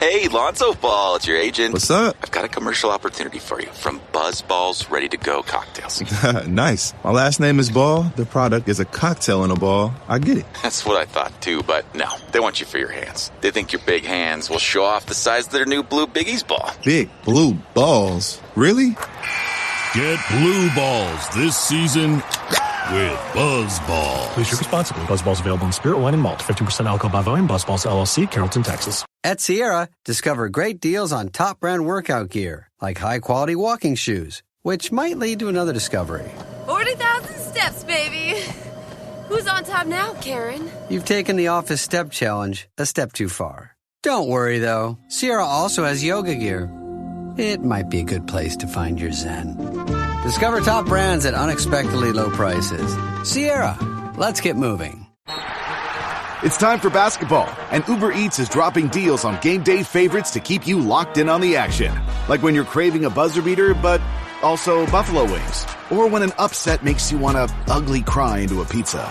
Hey, Lonzo Ball, it's your agent. What's up? I've got a commercial opportunity for you from Buzz Ball's Ready to Go Cocktails. Nice. My last name is Ball. The product is a cocktail in a ball. I get it. That's what I thought too, but no. They want you for your hands. They think your big hands will show off the size of their new Blue Biggies ball. Big blue balls? Really? Get blue balls this season with Buzz Ball. Please drink responsibly. Buzz Ball's available in spirit, wine, and malt. 15% alcohol by volume. Buzz Balls, LLC, Carrollton, Texas. At Sierra, discover great deals on top brand workout gear, like high-quality walking shoes, which might lead to another discovery. 40,000 steps, baby. Who's on top now, Karen? You've taken the office step challenge a step too far. Don't worry, though. Sierra also has yoga gear. It might be a good place to find your zen. Discover top brands at unexpectedly low prices. Sierra, let's get moving. It's time for basketball, and Uber Eats is dropping deals on game day favorites to keep you locked in on the action. Like when you're craving a buzzer beater, but also buffalo wings. Or when an upset makes you want to ugly cry into a pizza.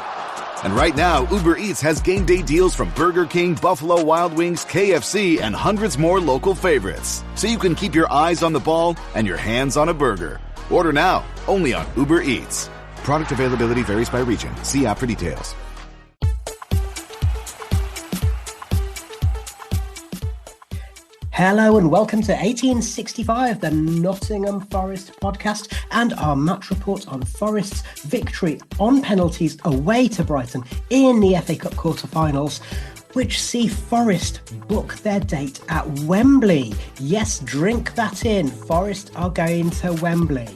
And right now, Uber Eats has game day deals from Burger King, Buffalo Wild Wings, KFC, and hundreds more local favorites. So you can keep your eyes on the ball and your hands on a burger. Order now, only on Uber Eats. Product availability varies by region. See app for details. Hello and welcome to 1865, the Nottingham Forest podcast, and our match report on Forest's victory on penalties away to Brighton in the FA Cup quarter-finals, which see Forest book their date at Wembley. Yes, drink that in. Forest are going to Wembley.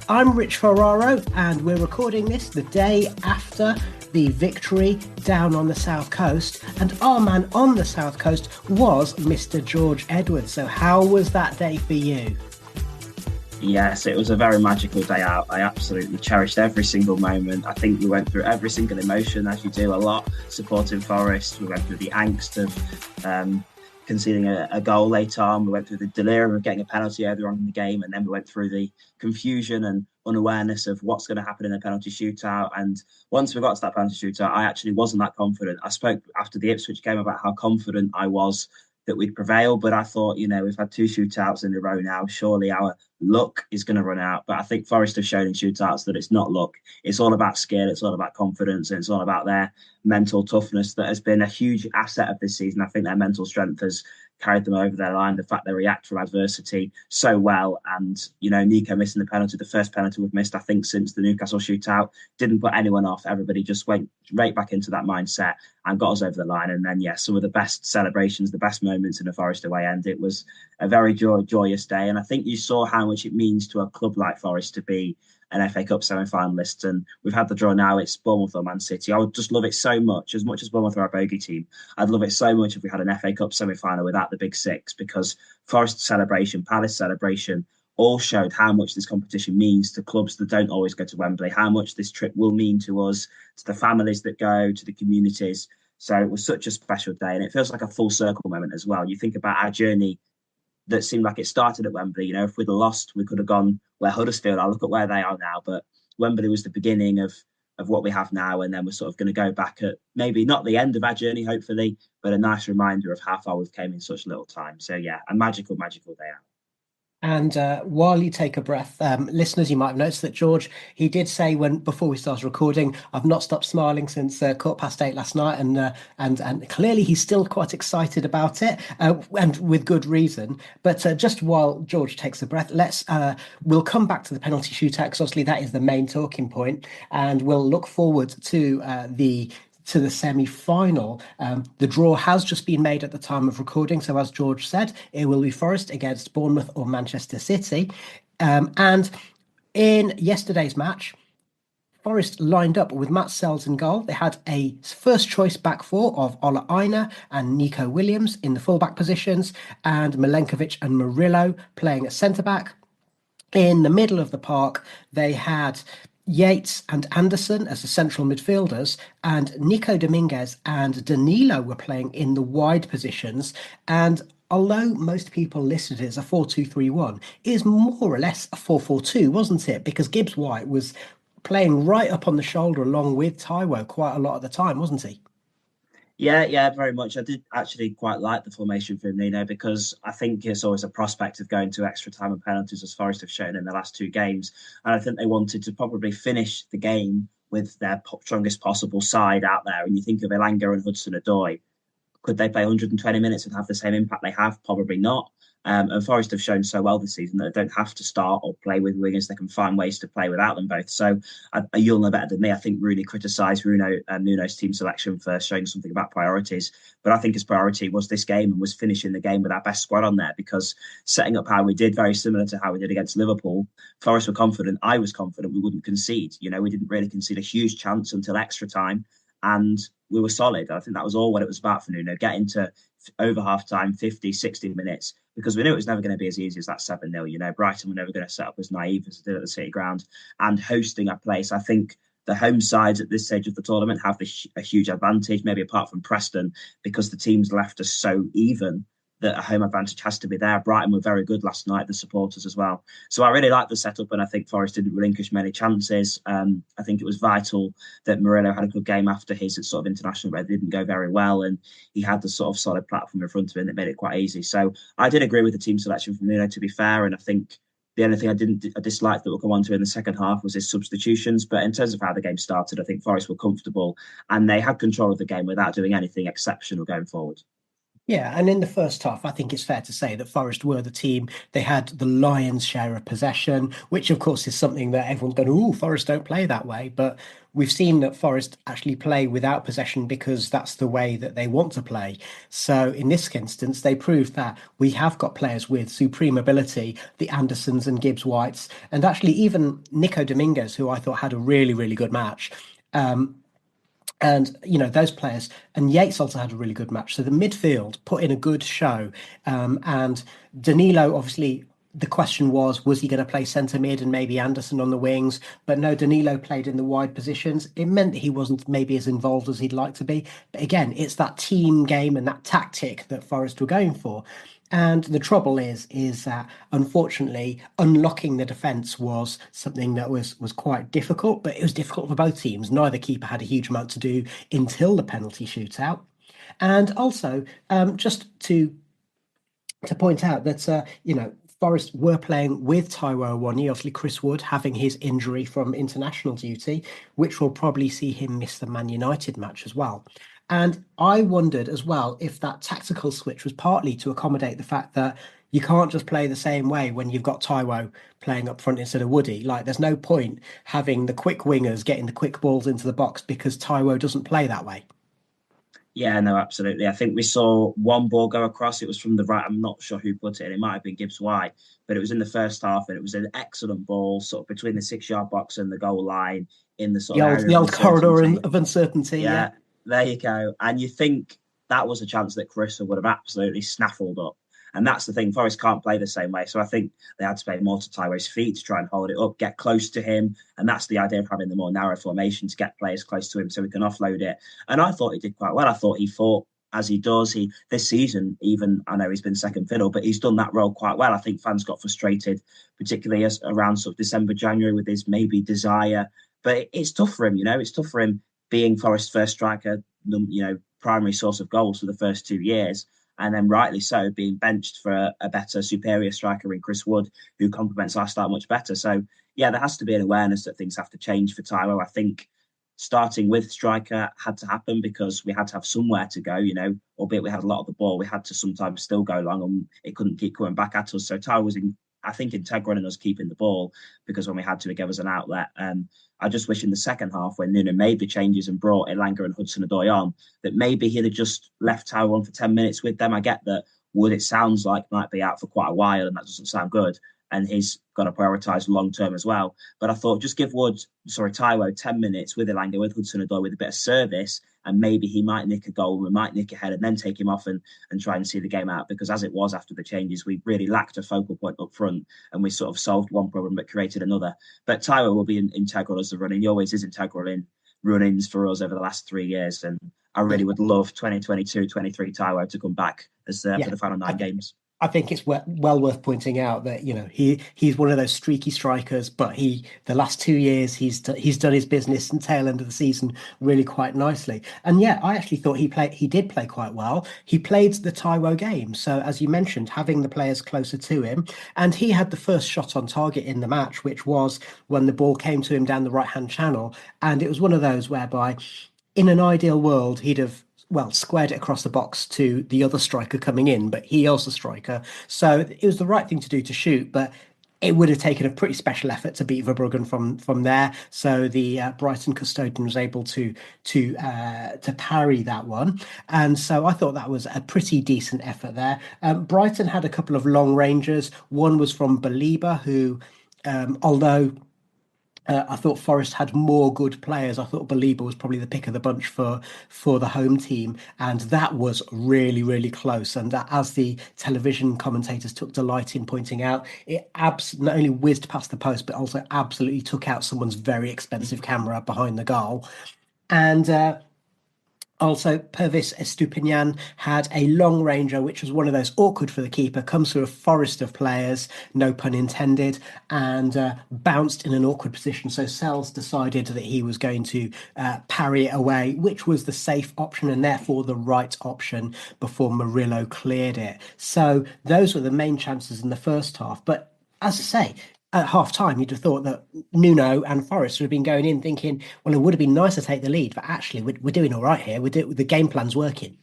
I'm Rich Ferraro, and we're recording this the day after the victory down on the south coast, and our man on the south coast was Mr. George Edwards. So how was that day for you? Yes, it was a very magical day out. I absolutely cherished every single moment. I think we went through every single emotion, as you do a lot, supporting Forest. We went through the angst of conceding a goal late on. We went through the delirium of getting a penalty earlier on in the game, and then we went through the confusion and unawareness of what's going to happen in a penalty shootout. And once we got to that penalty shootout, I actually wasn't that confident. I spoke after the Ipswich game about how confident I was that we'd prevail, but I thought, you know, we've had two shootouts in a row now. Surely our luck is going to run out. But I think Forest have shown in shootouts that it's not luck. It's all about skill. It's all about confidence. And it's all about their mental toughness that has been a huge asset of this season. I think their mental strength has carried them over their line. The fact they react from adversity so well. And, you know, Neco missing the penalty, the first penalty we've missed, I think, since the Newcastle shootout, didn't put anyone off. Everybody just went right back into that mindset and got us over the line. And then, some of the best celebrations, the best moments in a Forest away end. It was a very joyous day. And I think you saw how much it means to a club like Forest to be an FA Cup semi-finalist, and we've had the draw now. It's Bournemouth or Man City. I would just love it so much as Bournemouth are our bogey team. I'd love it so much if we had an FA Cup semi-final without the big six, because Forest celebration, Palace celebration, all showed how much this competition means to clubs that don't always go to Wembley, how much this trip will mean to us, to the families that go, to the communities. So it was such a special day, and it feels like a full circle moment as well. You think about our journey that seemed like it started at Wembley. You know, if we'd have lost, we could have gone where Huddersfield are. Look at where they are now. But Wembley was the beginning of what we have now. And then we're sort of going to go back at maybe not the end of our journey, hopefully, but a nice reminder of how far we've came in such little time. So, yeah, a magical day out. And while you take a breath, listeners, you might have noticed that George, he did say before we started recording, I've not stopped smiling since 8:15 last night, and clearly he's still quite excited about it, and with good reason. But just while George takes a breath, we'll come back to the penalty shootout, because obviously that is the main talking point, and we'll look forward to the semi-final. The draw has just been made at the time of recording. So as George said, it will be Forest against Bournemouth or Manchester City. And in yesterday's match, Forest lined up with Matz Sels in goal. They had a first choice back four of Ola Aina and Neco Williams in the fullback positions, and Milenković and Murillo playing at centre-back. In the middle of the park, they had Yates and Anderson as the central midfielders, and Nico Dominguez and Danilo were playing in the wide positions. And although most people listed it as a 4-2-3-1, it is more or less a 4-4-2, wasn't it? Because Gibbs White was playing right up on the shoulder along with Taiwo quite a lot of the time, wasn't he? Yeah, very much. I did actually quite like the formation for Nuno because I think it's always a prospect of going to extra time and penalties, as Forest have shown in the last two games. And I think they wanted to probably finish the game with their strongest possible side out there. And you think of Elanga and Hudson-Odoi, could they play 120 minutes and have the same impact they have? Probably not. And Forest have shown so well this season that they don't have to start or play with wingers. They can find ways to play without them both. So you'll know better than me. I think Rooney criticised Nuno's team selection for showing something about priorities. But I think his priority was this game and was finishing the game with our best squad on there, because setting up how we did, very similar to how we did against Liverpool, Forest were confident. I was confident we wouldn't concede. We didn't really concede a huge chance until extra time. And we were solid. I think that was all what it was about for Nuno, getting to over half time, 50, 60 minutes, because we knew it was never going to be as easy as that 7-0. Brighton were never going to set up as naive as they did at the City Ground, and hosting a place. I think the home sides at this stage of the tournament have a huge advantage, maybe apart from Preston, because the teams left us so even that a home advantage has to be there. Brighton were very good last night, the supporters as well. So I really like the setup, and I think Forest didn't relinquish many chances. I think it was vital that Murillo had a good game after his sort of international break. It didn't go very well, and he had the sort of solid platform in front of him that made it quite easy. So I did agree with the team selection from Nuno, to be fair, and I think the only thing I disliked that we'll come on to in the second half was his substitutions. But in terms of how the game started, I think Forest were comfortable and they had control of the game without doing anything exceptional going forward. Yeah, and in the first half, I think it's fair to say that Forest were the team. They had the lion's share of possession, which of course is something that everyone's going, "Oh, Forest don't play that way." But we've seen that Forest actually play without possession because that's the way that they want to play. So in this instance, they proved that we have got players with supreme ability, the Andersons and Gibbs Whites, and actually even Nico Dominguez, who I thought had a really, really good match. And, those players, and Yates also had a really good match. So the midfield put in a good show. And Danilo, obviously, the question was he going to play centre mid and maybe Anderson on the wings? But no, Danilo played in the wide positions. It meant that he wasn't maybe as involved as he'd like to be. But again, it's that team game and that tactic that Forest were going for. And the trouble is that unfortunately unlocking the defence was something that was quite difficult, but it was difficult for both teams. Neither keeper had a huge amount to do until the penalty shootout. And also, just to point out that, Forest were playing with Taiwo Awoniyi, obviously Chris Wood having his injury from international duty, which will probably see him miss the Man United match as well. And I wondered as well if that tactical switch was partly to accommodate the fact that you can't just play the same way when you've got Taiwo playing up front instead of Woody. Like, there's no point having the quick wingers getting the quick balls into the box because Taiwo doesn't play that way. Yeah, no, absolutely. I think we saw one ball go across. It was from the right. I'm not sure who put it in. It might have been Gibbs White, but it was in the first half, and it was an excellent ball, sort of between the 6-yard box and the goal line in the sort of the old corridor of uncertainty. Yeah, there you go. And you think that was a chance that Carissa would have absolutely snaffled up. And that's the thing, Forest can't play the same way. So I think they had to play more to Taiwo's feet to try and hold it up, get close to him. And that's the idea of having the more narrow formation, to get players close to him so we can offload it. And I thought he did quite well. I thought he fought as he does. This season, even, I know he's been second fiddle, but he's done that role quite well. I think fans got frustrated, particularly around sort of December, January, with his maybe desire. But it's tough for him, It's tough for him being Forest's first striker, primary source of goals for the first 2 years. And then rightly so, being benched for a better, superior striker in Chris Wood, who complements our style much better. So, yeah, there has to be an awareness that things have to change for Taiwo. I think starting with striker had to happen because we had to have somewhere to go, albeit we had a lot of the ball. We had to sometimes still go long and it couldn't keep coming back at us. So Taiwo was, I think, integral in us keeping the ball, because when we had to, it gave us an outlet. I just wish in the second half, when Nuno made the changes and brought Elanga and Hudson-Odoi on, that maybe he'd have just left Taiwo on for 10 minutes with them. I get that Wood, it sounds like, might be out for quite a while, and that doesn't sound good. And he's got to prioritise long term as well. But I thought, just give Taiwo 10 minutes with Elanga, with Hudson-Odoi, with a bit of service, and maybe he might nick a goal, we might nick a head, and then take him off and try and see the game out. Because as it was after the changes, we really lacked a focal point up front, and we sort of solved one problem but created another. But Taiwo will be integral as the running. He always is integral in run-ins for us over the last 3 years. And I really would love 2022-23 Taiwo to come back as for the final 9 games. I think it's well worth pointing out that he's one of those streaky strikers, but the last 2 years he's done his business and tail end of the season really quite nicely. And yeah, I actually thought he did play quite well. He played the Taiwo game, so as you mentioned, having the players closer to him, and he had the first shot on target in the match, which was when the ball came to him down the right hand channel, and it was one of those whereby, in an ideal world, he'd have squared it across the box to the other striker coming in, but he also striker. So it was the right thing to do to shoot, but it would have taken a pretty special effort to beat Verbruggen from there. So the Brighton custodian was able to parry that one, and so I thought that was a pretty decent effort there. Brighton had a couple of long rangers. One was from Baliba, who, although I thought Forest had more good players, I thought Baliba was probably the pick of the bunch for the home team, and that was really, really close. And that, as the television commentators took delight in pointing out, it not only whizzed past the post, but also absolutely took out someone's very expensive camera behind the goal. And also, Pervis Estupinian had a long ranger, which was one of those awkward for the keeper, comes through a forest of players, no pun intended, and bounced in an awkward position. So Sels decided that he was going to parry it away, which was the safe option and therefore the right option before Murillo cleared it. So those were the main chances in the first half. But as I say, at half time, you'd have thought that Nuno and Forest would have been going in thinking, well, it would have been nice to take the lead, but actually we're doing all right here. The game plan's working.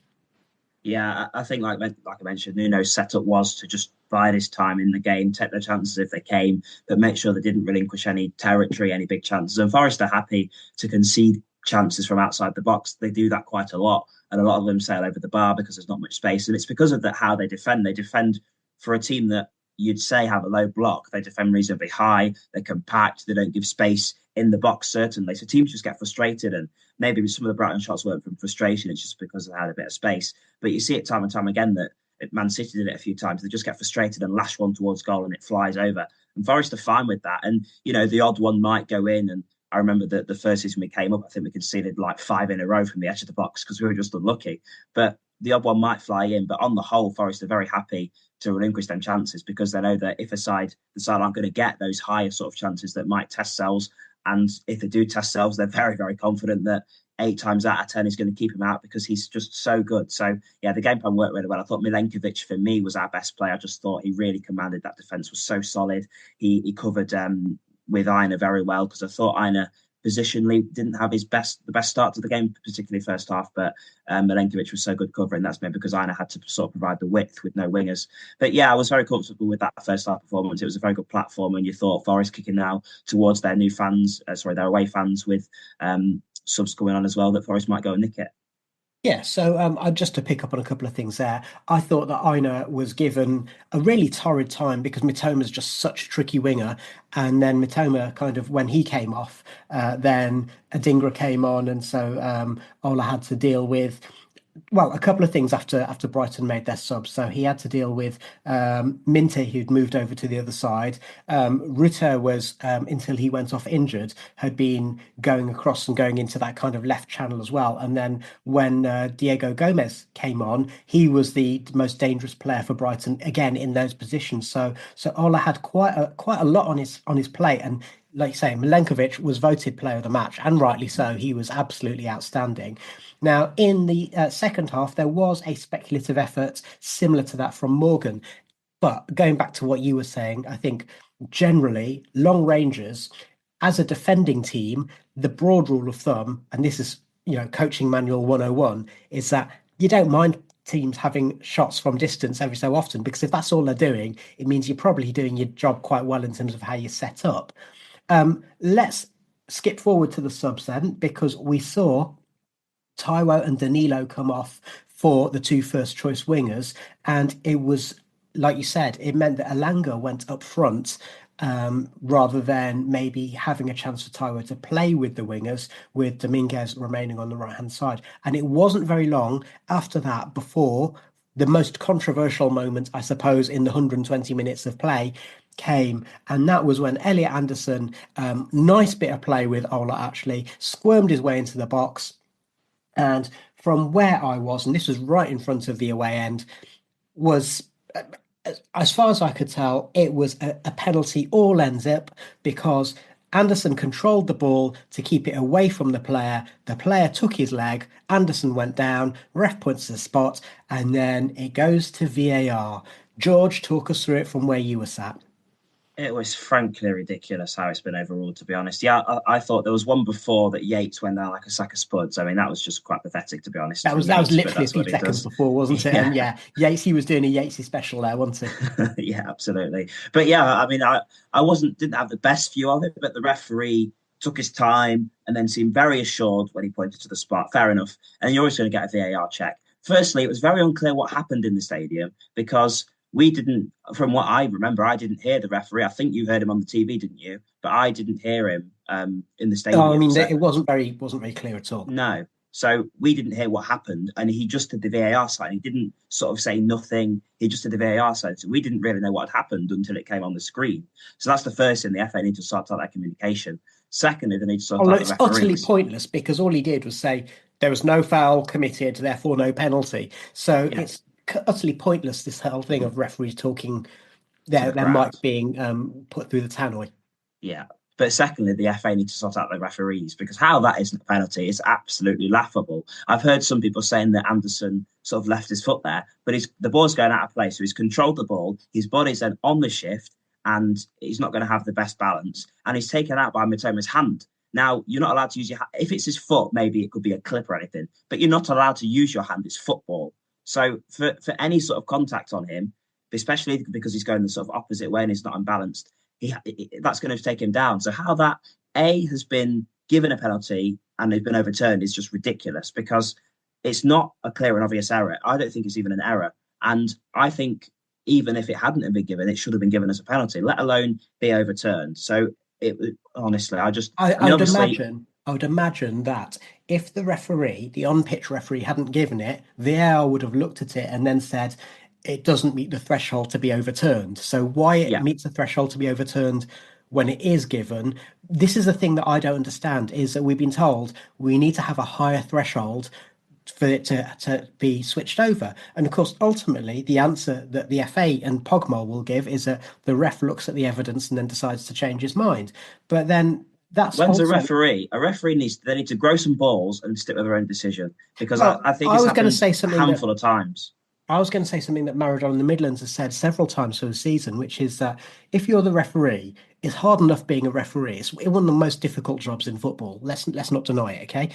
Yeah, I think like I mentioned, Nuno's setup was to just bide his time in the game, take their chances if they came, but make sure they didn't relinquish any territory, any big chances. And Forest are happy to concede chances from outside the box. They do that quite a lot, and a lot of them sail over the bar because there's not much space. And it's because of how they defend. They defend for a team that you'd say have a low block. They defend reasonably high. They're compact. They don't give space in the box, certainly. So teams just get frustrated, and maybe some of the Brighton shots weren't from frustration. It's just because they had a bit of space. But you see it time and time again that Man City did it a few times. They just get frustrated and lash one towards goal and it flies over. And Forest are fine with that. And, the odd one might go in. And I remember that the first season we came up, I think we conceded like 5 in a row from the edge of the box because we were just unlucky. But the odd one might fly in. But on the whole, Forest are very happy to relinquish them chances because they know that if the side aren't going to get those higher sort of chances that might test Sels, and if they do test Sels, they're very, very confident that 8 times out of 10 is going to keep him out because he's just so good. So, yeah, the game plan worked really well. I thought Milenković, for me, was our best player. I just thought he really commanded that defence, was so solid. He covered with Aina very well because I thought Aina positionally didn't have the best start to the game, particularly first half, but Milenković was so good covering. That's maybe because Aina had to sort of provide the width with no wingers. But yeah, I was very comfortable with that first half performance. It was a very good platform, and you thought Forest kicking now towards their new fans, their away fans with subs going on as well, that Forest might go and nick it. Yeah, so just to pick up on a couple of things there, I thought that Aina was given a really torrid time because Mitoma's just such a tricky winger. And then Mitoma, kind of when he came off, then Adingra came on. And so Ola had to deal with, a couple of things after Brighton made their subs. So he had to deal with Minte, who'd moved over to the other side. Rutter was, until he went off injured, had been going across and going into that kind of left channel as well. And then when Diego Gomez came on, he was the most dangerous player for Brighton, again, in those positions. So Ola had quite a lot on his plate. And like you say, Milenković was voted player of the match, and rightly so. He was absolutely outstanding. Now, in the second half, there was a speculative effort similar to that from Morgan. But going back to what you were saying, I think generally, long rangers, as a defending team, the broad rule of thumb, and this is, coaching manual 101, is that you don't mind teams having shots from distance every so often, because if that's all they're doing, it means you're probably doing your job quite well in terms of how you set up. Let's skip forward to the subs then, because we saw Taiwo and Danilo come off for the 2 first choice wingers, and it was, like you said, it meant that Elanga went up front rather than maybe having a chance for Taiwo to play with the wingers, with Dominguez remaining on the right hand side. And it wasn't very long after that before the most controversial moment, I suppose, in the 120 minutes of play came, and that was when Elliot Anderson, nice bit of play with Ola, actually squirmed his way into the box, and from where I was, and this was right in front of the away end, was as far as I could tell, it was a penalty all ends up because Anderson controlled the ball to keep it away from the player. The player took his leg. Anderson went down. Ref points to the spot, and then it goes to VAR. George, talk us through it from where you were sat. It was frankly ridiculous how it's been overruled, to be honest. Yeah, I thought there was one before that Yates went down like a sack of spuds. I mean, that was just quite pathetic, to be honest. That was literally a few seconds before, wasn't it? Yeah. And yeah, Yates, he was doing a Yatesy special there, wasn't he? Yeah, absolutely. But yeah, I mean, I didn't have the best view of it, but the referee took his time and then seemed very assured when he pointed to the spot. Fair enough. And you're always going to get a VAR check. Firstly, it was very unclear what happened in the stadium because we didn't, from what I remember, I didn't hear the referee. I think you heard him on the TV, didn't you? But I didn't hear him in the stadium. Oh, I mean, it wasn't very clear at all. No. So we didn't hear what happened, and he just did the VAR side. He didn't sort of say nothing. He just did the VAR side. So we didn't really know what had happened until it came on the screen. So that's the first thing. The FA need to sort out that communication. Secondly, they need to sort out the referees. It's utterly pointless because all he did was say there was no foul committed, therefore no penalty. So it's utterly pointless, this whole thing of referees talking their mic being put through the tannoy. Yeah. But secondly, the FA need to sort out the referees because how that isn't a penalty is absolutely laughable. I've heard some people saying that Anderson sort of left his foot there, but the ball's going out of play. So he's controlled the ball. His body's then on the shift and he's not going to have the best balance. And he's taken out by Mitoma's hand. Now, you're not allowed to use your hand. If it's his foot, maybe it could be a clip or anything, but you're not allowed to use your hand. It's football. So for any sort of contact on him, especially because he's going the sort of opposite way and he's not unbalanced, that's going to take him down. So how that has been given a penalty and they've been overturned is just ridiculous because it's not a clear and obvious error. I don't think it's even an error. And I think even if it hadn't been given, it should have been given as a penalty, let alone be overturned. So honestly, I would imagine that if the referee, the on-pitch referee, hadn't given it, VAR would have looked at it and then said, it doesn't meet the threshold to be overturned. So why it meets the threshold to be overturned when it is given, this is the thing that I don't understand, is that we've been told we need to have a higher threshold for it to be switched over. And of course, ultimately, the answer that the FA and Pogmol will give is that the ref looks at the evidence and then decides to change his mind. But then that's when's a referee needs to grow some balls and stick with their own decision because I think it's happened a handful of times. I was going to say something that Maradona in the Midlands has said several times for the season, which is that if you're the referee, it's hard enough being a referee. It's one of the most difficult jobs in football. Let's not deny it, okay?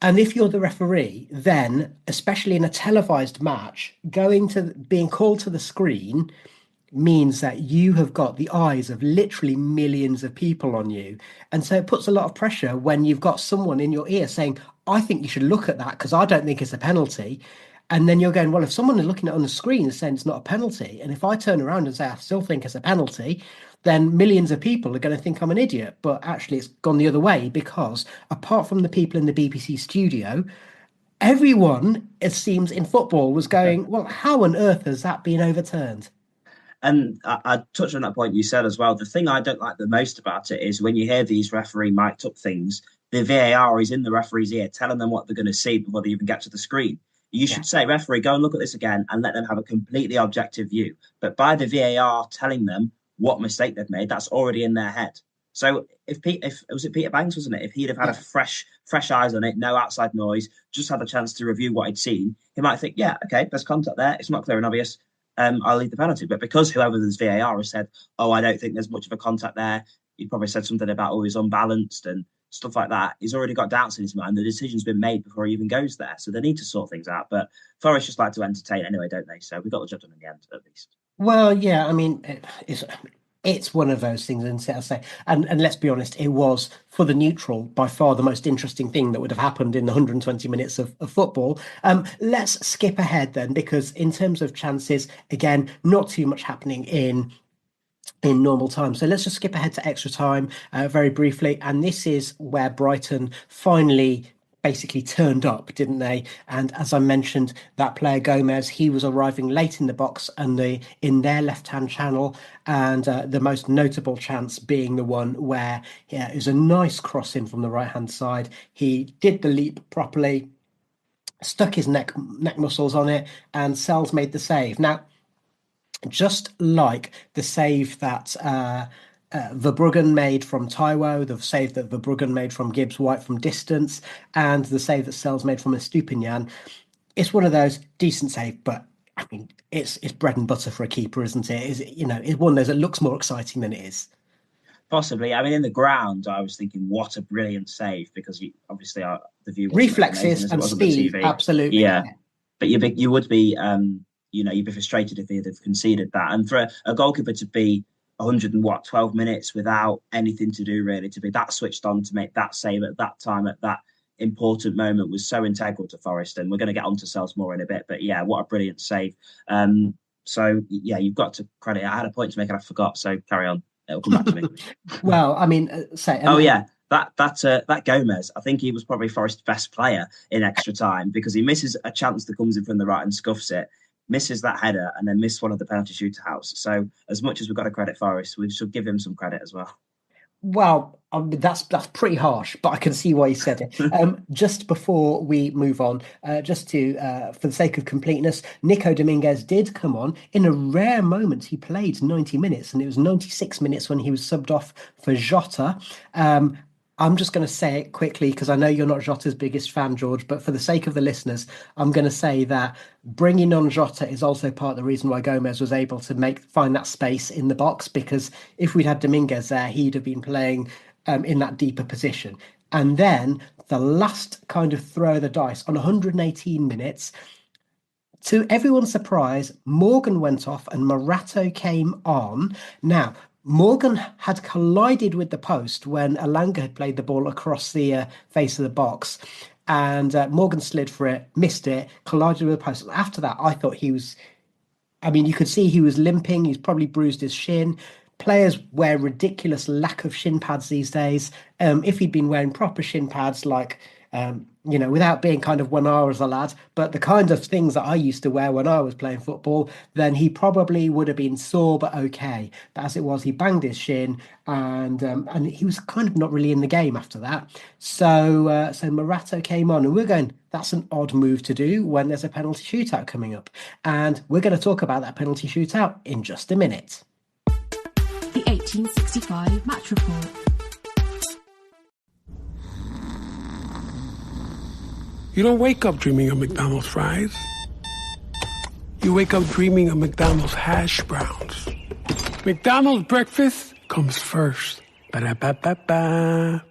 And if you're the referee, then, especially in a televised match, being called to the screen means that you have got the eyes of literally millions of people on you. And so it puts a lot of pressure when you've got someone in your ear saying, I think you should look at that because I don't think it's a penalty. And then you're going, well, if someone is looking at it on the screen and saying it's not a penalty, and if I turn around and say I still think it's a penalty, then millions of people are going to think I'm an idiot. But actually, it's gone the other way because apart from the people in the BBC studio, everyone, it seems, in football was going, well, how on earth has that been overturned? And I touched on that point you said as well. The thing I don't like the most about it is when you hear these referee mic'd up things, the VAR is in the referee's ear telling them what they're going to see before they even get to the screen. You should say, referee, go and look at this again and let them have a completely objective view. But by the VAR telling them what mistake they've made, that's already in their head. So if was it Peter Banks, wasn't it? If he'd have had a fresh eyes on it, no outside noise, just had a chance to review what he'd seen, he might think, yeah, okay, there's contact there. It's not clear and obvious. I'll leave the penalty. But because whoever this VAR has said, oh, I don't think there's much of a contact there, he probably said something about, he's unbalanced and stuff like that. He's already got doubts in his mind. The decision's been made before he even goes there. So they need to sort things out. But Forest just like to entertain anyway, don't they? So we got the job done in the end, at least. Well, yeah, I mean, it's one of those things, isn't it? I say, and let's be honest, it was, for the neutral, by far the most interesting thing that would have happened in the 120 minutes of football. Let's skip ahead then, because in terms of chances, again, not too much happening in normal time. So let's just skip ahead to extra time very briefly. And this is where Brighton finally basically turned up, didn't they? And as I mentioned, that player Gomez, he was arriving late in the box and in their left-hand channel. And the most notable chance being the one where it was a nice cross in from the right-hand side. He did the leap properly, stuck his neck muscles on it, and Sels made the save. Now, just like the save that Verbruggen made from Taiwo, the save that Verbruggen made from Gibbs-White from distance, and the save that Sels made from Estupinian. It's one of those decent save, but I mean, it's bread and butter for a keeper, isn't it? It's one of those that looks more exciting than it is. Possibly. I mean, in the ground, I was thinking, what a brilliant save, because obviously the view wasn't reflexes and speed, absolutely. Yeah, but you would be, you'd be frustrated if they'd have conceded that. And for a goalkeeper to be 12 minutes without anything to do, really, to be that switched on to make that save at that time, at that important moment, was so integral to Forest. And we're going to get on to Sels more in a bit, but yeah, what a brilliant save. So yeah, you've got to credit. I had a point to make and I forgot, so carry on. It'll come back to me. Well, I mean, that Gomez, I think he was probably Forest's best player in extra time, because he misses a chance that comes in from the right and scuffs it, misses that header, and then missed one of the penalty shootouts. So as much as we've got to credit Forest, we should give him some credit as well. Well, I mean, that's pretty harsh, but I can see why you said it. Just before we move on, just to for the sake of completeness, Nico Dominguez did come on in a rare moment. He played 90 minutes, and it was 96 minutes when he was subbed off for Jota. I'm just going to say it quickly because I know you're not Jota's biggest fan, George, but for the sake of the listeners, I'm going to say that bringing on Jota is also part of the reason why Gomez was able to find that space in the box, because if we'd had Dominguez there, he'd have been playing in that deeper position. And then the last kind of throw of the dice on 118 minutes, to everyone's surprise, Morgan went off and Morato came on. Now, Morgan had collided with the post when Elanga had played the ball across the face of the box, and Morgan slid for it, missed it, collided with the post. After that, I thought you could see he was limping. He's probably bruised his shin. Players wear ridiculous lack of shin pads these days. If he'd been wearing proper shin pads, like, without being kind of when I was a lad, but the kind of things that I used to wear when I was playing football, then he probably would have been sore, but okay. But as it was, he banged his shin, and he was kind of not really in the game after that. So Morato came on, and we're going, that's an odd move to do when there's a penalty shootout coming up. And we're going to talk about that penalty shootout in just a minute. The 1865 Match Report. You don't wake up dreaming of McDonald's fries. You wake up dreaming of McDonald's hash browns. McDonald's breakfast comes first. Ba-da-ba-ba-ba.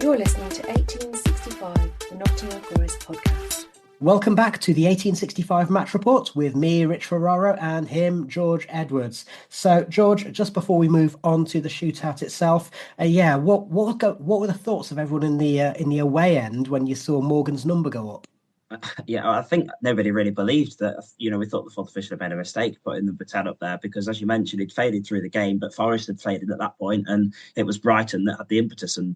You're listening to 1865, the Nottingham Forest podcast. Welcome back to the 1865 Match Report with me, Rich Ferraro, and him, George Edwards. So, George, just before we move on to the shootout itself, what were the thoughts of everyone in the away end when you saw Morgan's number go up? Yeah, I think nobody really believed that. We thought the fourth official had made a mistake putting number 10 up there, because, as you mentioned, he'd faded through the game, but Forest had faded at that point, and it was Brighton that had the impetus. And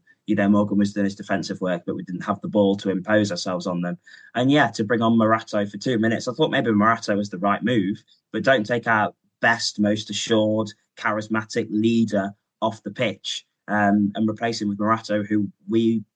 Morgan was doing his defensive work, but we didn't have the ball to impose ourselves on them. And to bring on Morato for 2 minutes, I thought maybe Morato was the right move, but don't take our best, most assured, charismatic leader off the pitch and replace him with Morato, who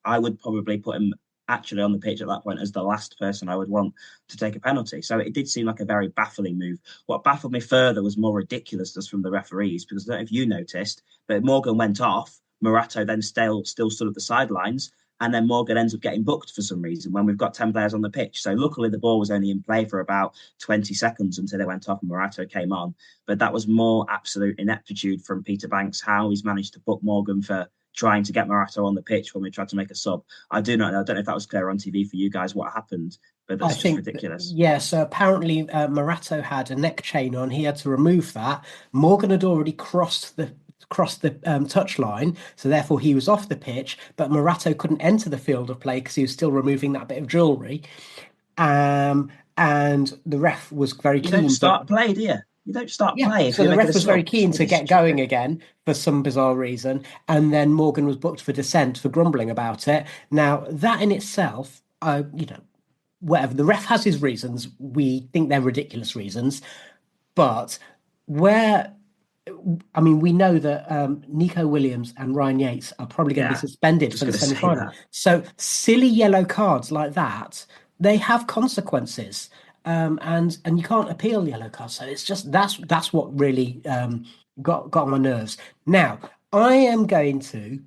I would probably put him actually on the pitch at that point as the last person I would want to take a penalty. So it did seem like a very baffling move. What baffled me further was more ridiculousness from the referees, because I don't know if you noticed, but Morgan went off, Morato then still stood at the sidelines, and then Morgan ends up getting booked for some reason when we've got 10 players on the pitch. So luckily the ball was only in play for about 20 seconds until it went off and Morato came on. But that was more absolute ineptitude from Peter Banks, how he's managed to book Morgan for trying to get Morato on the pitch when we tried to make a sub. I don't know if that was clear on TV for you guys what happened, but that's just ridiculous. So apparently Morato had a neck chain on. He had to remove that. Morgan had already crossed the touchline, so therefore he was off the pitch, but Morato couldn't enter the field of play because he was still removing that bit of jewellery. And the ref was very keen. You don't start play, do you? You don't start play. So the ref was very keen to get going again for some bizarre reason, and then Morgan was booked for dissent for grumbling about it. Now, that in itself, whatever, the ref has his reasons. We think they're ridiculous reasons, but we know that Neco Williams and Ryan Yates are probably going to be suspended for the semi-final. So silly yellow cards like that, they have consequences. and you can't appeal yellow cards. So it's just that's what really got on my nerves. Now I am going to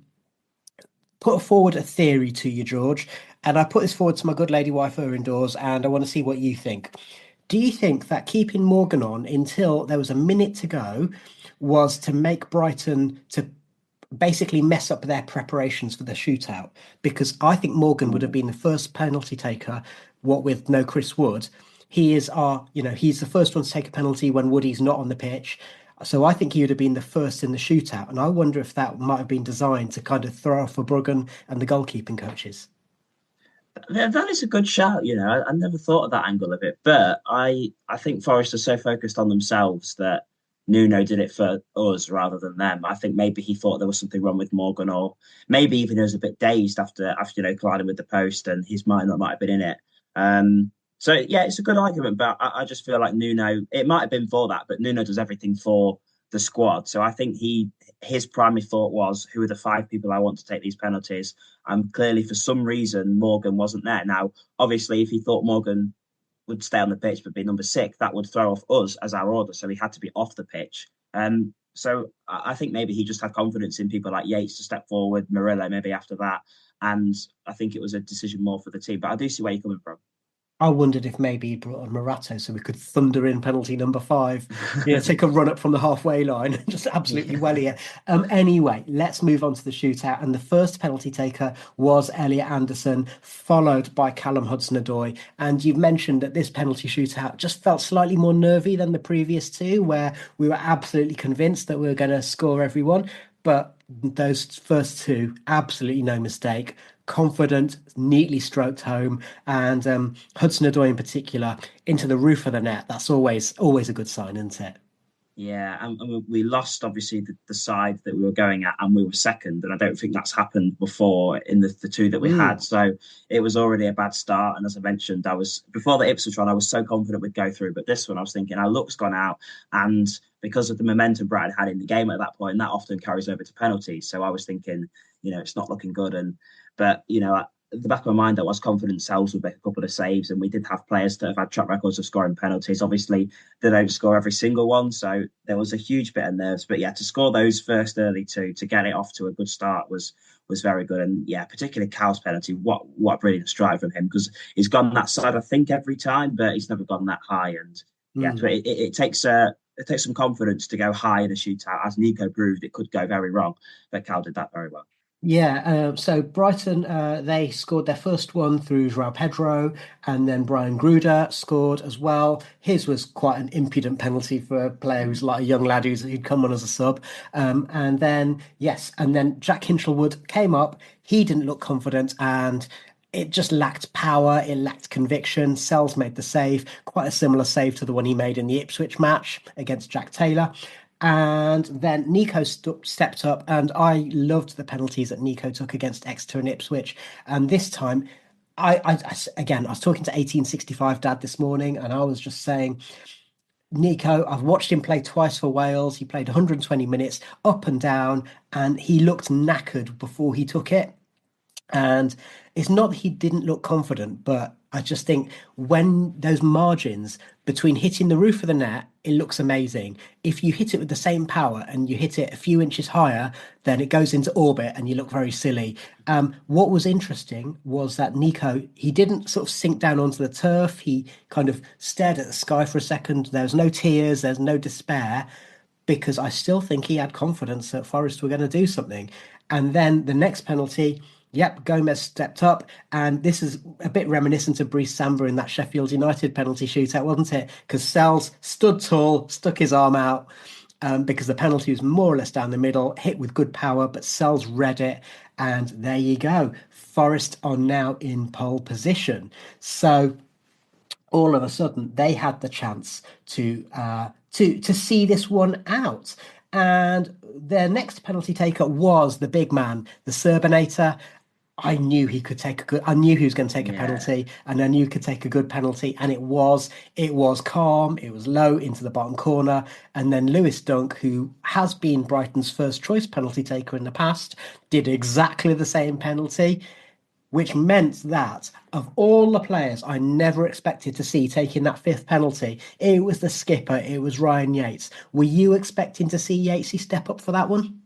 put forward a theory to you, George, and I put this forward to my good lady wife indoors, and I want to see what you think. Do you think that keeping Morgan on until there was a minute to go was to make Brighton to basically mess up their preparations for the shootout? Because I think Morgan would have been the first penalty taker, what with no Chris Wood. He is he's the first one to take a penalty when Woody's not on the pitch. So I think he would have been the first in the shootout. And I wonder if that might have been designed to kind of throw off Verbruggen and the goalkeeping coaches. That is a good shout. I never thought of that angle of it, but I think Forest are so focused on themselves that Nuno did it for us rather than them. I think maybe he thought there was something wrong with Morgan, or maybe even he was a bit dazed after colliding with the post, and his mind might have been in it. So yeah, it's a good argument, but I just feel like Nuno. It might have been for that, but Nuno does everything for the squad. So I think his primary thought was, who are the 5 people I want to take these penalties? And clearly, for some reason, Morgan wasn't there. Now, obviously, if he thought Morgan would stay on the pitch but be number 6, that would throw off us as our order. So he had to be off the pitch. So I think maybe he just had confidence in people like Yates to step forward, Murillo maybe after that. And I think it was a decision more for the team. But I do see where you're coming from. I wondered if maybe he brought on Morato so we could thunder in penalty number 5, take a run up from the halfway line and just absolutely welly it. Anyway, let's move on to the shootout. And the first penalty taker was Elliot Anderson, followed by Callum Hudson-Odoi. And you've mentioned that this penalty shootout just felt slightly more nervy than the previous 2, where we were absolutely convinced that we were going to score everyone. But those first 2, absolutely no mistake. Confident, neatly stroked home, and Hudson-Odoi in particular into the roof of the net. That's always a good sign, isn't it? Yeah, and we lost obviously the side that we were going at, and we were second, and I don't think that's happened before in the 2 that we had. So it was already a bad start. And as I mentioned, before the Ipswich one, I was so confident we'd go through, but this one I was thinking our luck's gone out, and because of the momentum Brighton had in the game at that point, that often carries over to penalties. So I was thinking, it's not looking good, but at the back of my mind, I was confident Sels would make a couple of saves, and we did have players that have had track records of scoring penalties. Obviously, they don't score every single one, so there was a huge bit of nerves. But yeah, to score those first early 2, to get it off to a good start was very good. And yeah, particularly Cal's penalty, what a brilliant strike from him, because he's gone that side, I think, every time, but he's never gone that high. And yeah, it takes some confidence to go high in a shootout, as Neco proved it could go very wrong, but Cal did that very well. Yeah, so Brighton, they scored their first one through João Pedro, and then Brian Gruder scored as well. His was quite an impudent penalty for a player who's like a young lad who'd come on as a sub. And then Jack Hinchelwood came up. He didn't look confident, and it just lacked power. It lacked conviction. Sels made the save, quite a similar save to the one he made in the Ipswich match against Jack Taylor. And then Neco stepped up, and I loved the penalties that Neco took against Exeter and Ipswich. And this time, I was talking to 1865 Dad this morning, and I was just saying, Neco, I've watched him play twice for Wales. He played 120 minutes up and down, and he looked knackered before he took it. And it's not that he didn't look confident, but I just think when those margins between hitting the roof of the net, it looks amazing. If you hit it with the same power and you hit it a few inches higher, then it goes into orbit and you look very silly. What was interesting was that Neco, he didn't sort of sink down onto the turf. He kind of stared at the sky for a second. There was no tears, there's no despair, because I still think he had confidence that Forest were going to do something. And then the next penalty, yep, Gomez stepped up, and this is a bit reminiscent of Brice Samba in that Sheffield United penalty shootout, wasn't it? Because Sels stood tall, stuck his arm out, because the penalty was more or less down the middle, hit with good power, but Sels read it, and there you go. Forest are now in pole position. So all of a sudden, they had the chance to see this one out. And their next penalty taker was the big man, the Serbinator. I knew he was going to take a penalty, and I knew he could take a good penalty. And it was calm. It was low into the bottom corner. And then Lewis Dunk, who has been Brighton's first choice penalty taker in the past, did exactly the same penalty. which meant that of all the players I never expected to see taking that fifth penalty, it was the skipper, it was Ryan Yates. Were you expecting to see Yatesy step up for that one?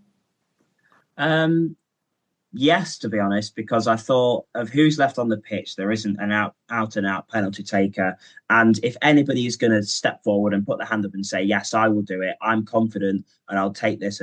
Yes, to be honest, because I thought of who's left on the pitch. There isn't an out and out penalty taker. And if anybody is going to step forward and put their hand up and say, yes, I will do it, I'm confident and I'll take this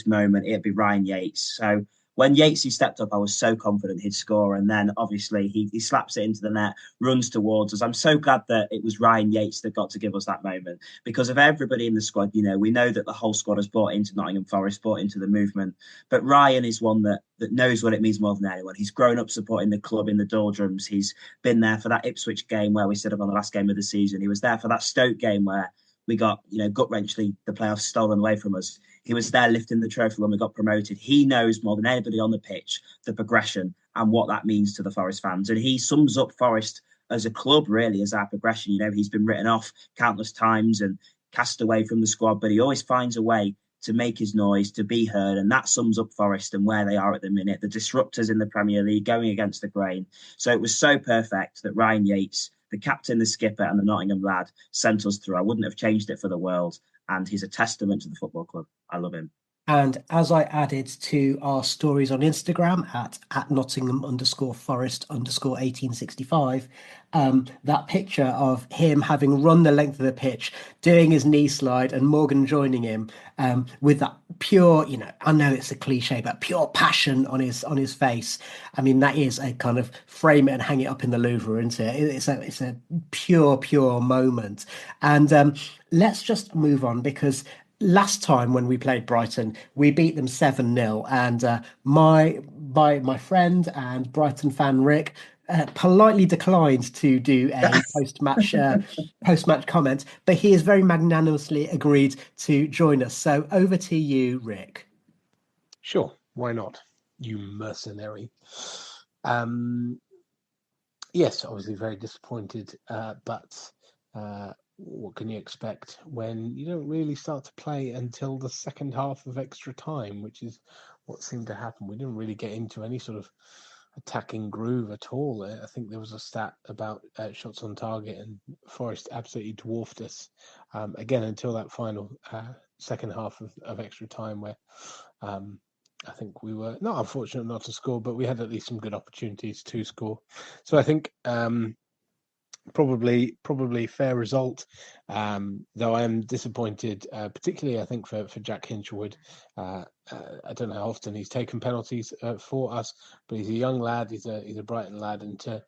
moment, it'd be Ryan Yates. So when Yatesy stepped up, I was so confident he'd score. And then obviously he slaps it into the net, runs towards us. I'm so glad that it was Ryan Yates that got to give us that moment, because of everybody in the squad, we know that the whole squad has bought into Nottingham Forest, bought into the movement. But Ryan is one that knows what it means more than anyone. He's grown up supporting the club in the doldrums. He's been there for that Ipswich game where we stood up on the last game of the season. He was there for that Stoke game where we got, gut-wrenchingly the playoffs stolen away from us. He was there lifting the trophy when we got promoted. He knows more than anybody on the pitch the progression and what that means to the Forest fans. And he sums up Forest as a club, really, as our progression. He's been written off countless times and cast away from the squad, but he always finds a way to make his noise, to be heard. And that sums up Forest and where they are at the minute, the disruptors in the Premier League going against the grain. So it was so perfect that Ryan Yates, the captain, the skipper and the Nottingham lad, sent us through. I wouldn't have changed it for the world. And he's a testament to the football club. I love him. And as I added to our stories on Instagram at Nottingham_Forest_1865, that picture of him having run the length of the pitch, doing his knee slide and Morgan joining him with that pure, I know it's a cliche, but pure passion on his face. I mean, that is a kind of frame it and hang it up in the Louvre, isn't it? It's a pure moment. And let's just move on, because last time when we played Brighton, we beat them 7-0, and my friend and Brighton fan Rick politely declined to do a post-match comment, but he has very magnanimously agreed to join us. So over to you, Rick. Sure, why not? You mercenary. Yes, obviously very disappointed, but what can you expect when you don't really start to play until the second half of extra time, which is what seemed to happen. We didn't really get into any sort of attacking groove at all. I think there was a stat about shots on target, and Forest absolutely dwarfed us again until that final second half of extra time, where I think we were not unfortunate not to score, but we had at least some good opportunities to score. So I think probably fair result, though I am disappointed, particularly I think for Jack Hinchelwood. I don't know how often he's taken penalties for us, but he's a young lad, he's a Brighton lad, and to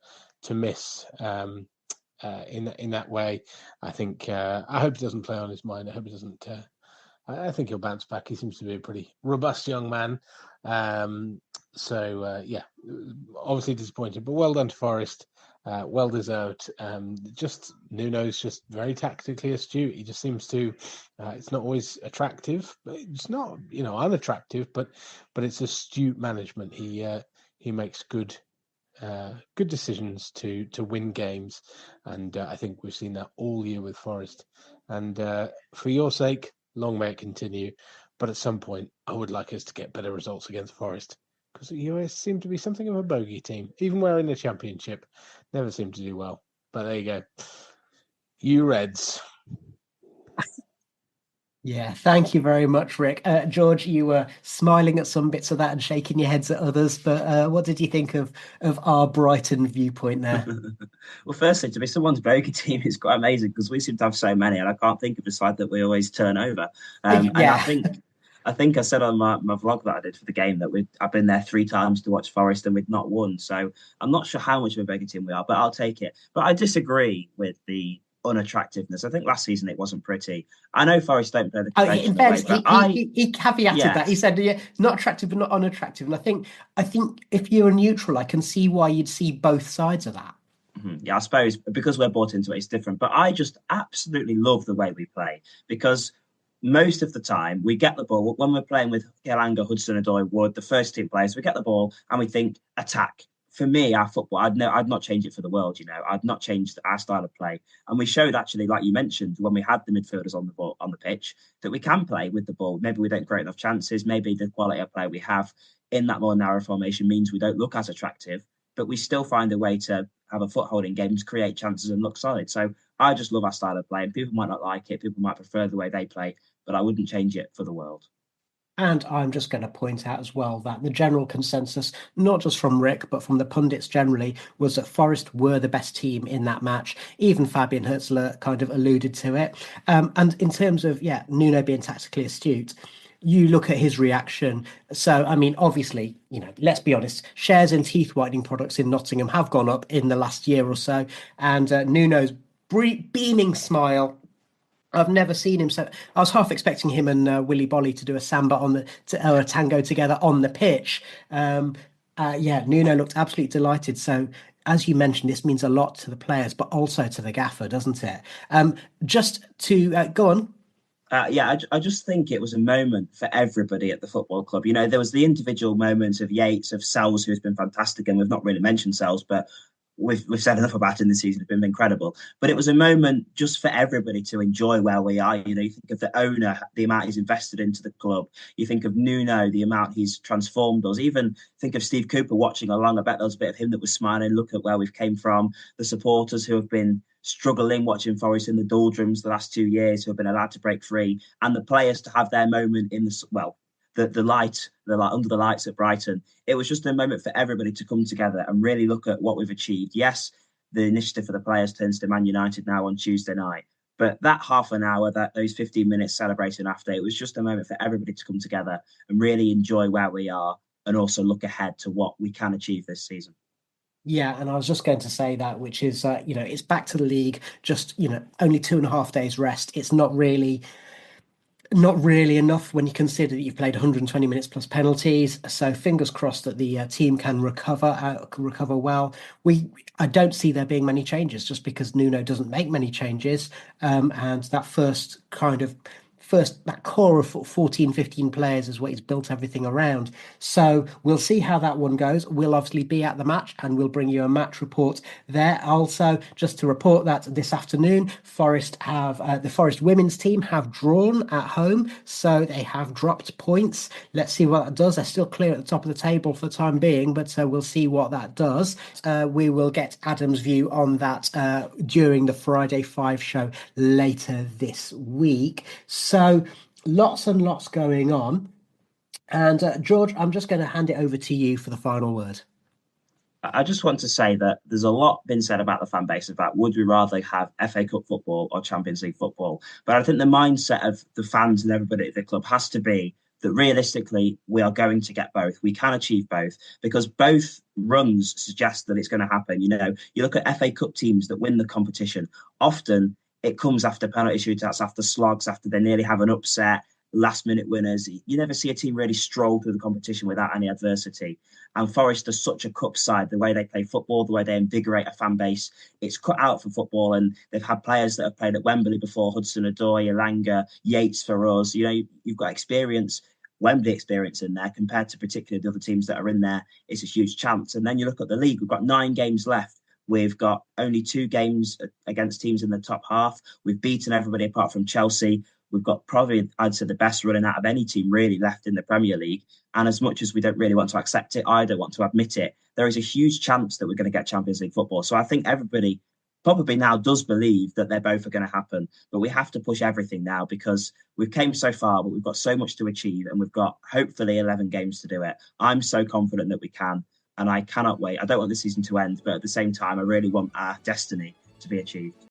miss in that way, I think I hope he doesn't play on his mind. I hope he doesn't. I think he'll bounce back. He seems to be a pretty robust young man. So obviously disappointed, but well done to Forest. Well deserved. Just Nuno's just very tactically astute. He just seems to. It's not always attractive, but it's not unattractive. But it's astute management. He makes good decisions to win games, and I think we've seen that all year with Forest. And for your sake, long may it continue. But at some point, I would like us to get better results against Forest, because you always seem to be something of a bogey team. Even when we're in the Championship, never seem to do well. But there you go. You Reds. Yeah, thank you very much, Rick. George, you were smiling at some bits of that and shaking your heads at others, but what did you think of our Brighton viewpoint there? Well, firstly, to be someone's bogey team is quite amazing, because we seem to have so many, and I can't think of a side that we always turn over. And I think I said on my vlog that I did for the game that I've been there 3 times to watch Forest and we've not won. So I'm not sure how much of a bogey team we are, but I'll take it. But I disagree with the unattractiveness. I think last season it wasn't pretty. I know Forest don't play the in fairness, he caveated that. He said, not attractive but not unattractive. And I think if you're neutral, I can see why you'd see both sides of that. Mm-hmm. Yeah, I suppose because we're bought into it, it's different. But I just absolutely love the way we play, because most of the time we get the ball when we're playing with Elanga, Hudson-Odoi, Wood, the first team players. We get the ball and we think attack. For me, our football, I'd not change it for the world. I'd not change our style of play. And we showed, actually, like you mentioned, when we had the midfielders on the pitch, that we can play with the ball. Maybe we don't create enough chances. Maybe the quality of play we have in that more narrow formation means we don't look as attractive. but we still find a way to have a foothold in games, create chances and look solid. So I just love our style of play, and people might not like it, people might prefer the way they play, but I wouldn't change it for the world. And I'm just going to point out as well that the general consensus, not just from Rick, but from the pundits generally, was that Forest were the best team in that match. Even Fabian Hürzeler kind of alluded to it. And in terms of, Nuno being tactically astute, you look at his reaction. So, I mean, obviously, let's be honest, shares in teeth whitening products in Nottingham have gone up in the last year or so. And Nuno's beaming smile, I've never seen him so. I was half expecting him and Willy Bolly to do a samba or a tango together on the pitch. Nuno looked absolutely delighted. So, as you mentioned, this means a lot to the players, but also to the gaffer, doesn't it? Just to go on. I just think it was a moment for everybody at the football club. There was the individual moments of Yates, of Sels, who's been fantastic, and we've not really mentioned Sels, but we've said enough about him this season. It's been incredible. But it was a moment just for everybody to enjoy where we are. You think of the owner, the amount he's invested into the club. You think of Nuno, the amount he's transformed us. Even think of Steve Cooper watching along. I bet there was a bit of him that was smiling. Look at where we've came from. The supporters who have been struggling watching Forest in the doldrums the last 2 years, who have been allowed to break free, and the players to have their moment in the light under the lights at Brighton. It was just a moment for everybody to come together and really look at what we've achieved. Yes, the initiative for the players turns to Man United now on Tuesday night, but that half an hour, those 15 minutes celebrating after, it was just a moment for everybody to come together and really enjoy where we are and also look ahead to what we can achieve this season. Yeah, and I was just going to say that, which is, it's back to the league, just, only 2.5 days rest. It's not really enough when you consider that you've played 120 minutes plus penalties. So fingers crossed that the team can recover well. I don't see there being many changes just because Nuno doesn't make many changes. And that that core of 14, 15 players is what he's built everything around. So we'll see how that one goes. We'll obviously be at the match and we'll bring you a match report there. Also, just to report that this afternoon, the Forest women's team have drawn at home, so they have dropped points. Let's see what that does. They're still clear at the top of the table for the time being, but we'll see what that does. We will get Adam's view on that during the Friday 5 show later this week. So lots and lots going on. And George, I'm just going to hand it over to you for the final word. I just want to say that there's a lot been said about the fan base about would we rather have FA Cup football or Champions League football. But I think the mindset of the fans and everybody at the club has to be that realistically we are going to get both. We can achieve both because both runs suggest that it's going to happen. You look at FA Cup teams that win the competition. Often it comes after penalty shootouts, after slogs, after they nearly have an upset, last-minute winners. You never see a team really stroll through the competition without any adversity. And Forest are such a cup side, the way they play football, the way they invigorate a fan base. It's cut out for football, and they've had players that have played at Wembley before, Hudson-Odoi, Elanga, Yates for us. You've got experience, Wembley experience in there compared to particularly the other teams that are in there. It's a huge chance. And then you look at the league, we've got 9 games left. We've got only 2 games against teams in the top half. We've beaten everybody apart from Chelsea. We've got probably, I'd say, the best running out of any team really left in the Premier League. And as much as we don't really want to accept it, I don't want to admit it, there is a huge chance that we're going to get Champions League football. So I think everybody probably now does believe that they're both are going to happen. But we have to push everything now because we've came so far, but we've got so much to achieve and we've got hopefully 11 games to do it. I'm so confident that we can. And I cannot wait. I don't want the season to end, but at the same time, I really want our destiny to be achieved.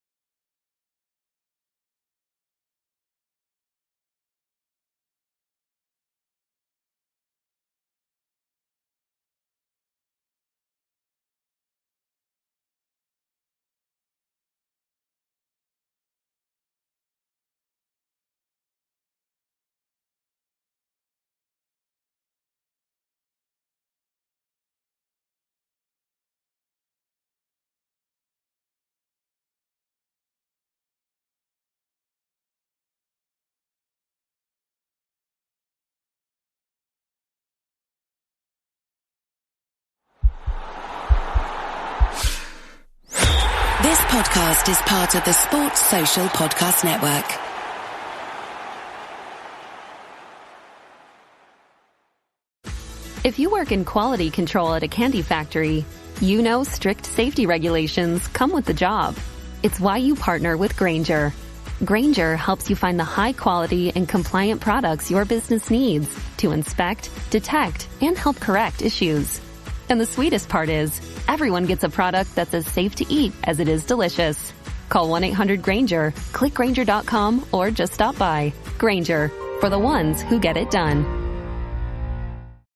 This podcast is part of the Sports Social Podcast Network. If you work in quality control at a candy factory, you know strict safety regulations come with the job. It's why you partner with Grainger. Grainger helps you find the high-quality and compliant products your business needs to inspect, detect, and help correct issues. And the sweetest part is, everyone gets a product that's as safe to eat as it is delicious. Call 1-800-GRAINGER, click Grainger.com, or just stop by. Grainger, for the ones who get it done.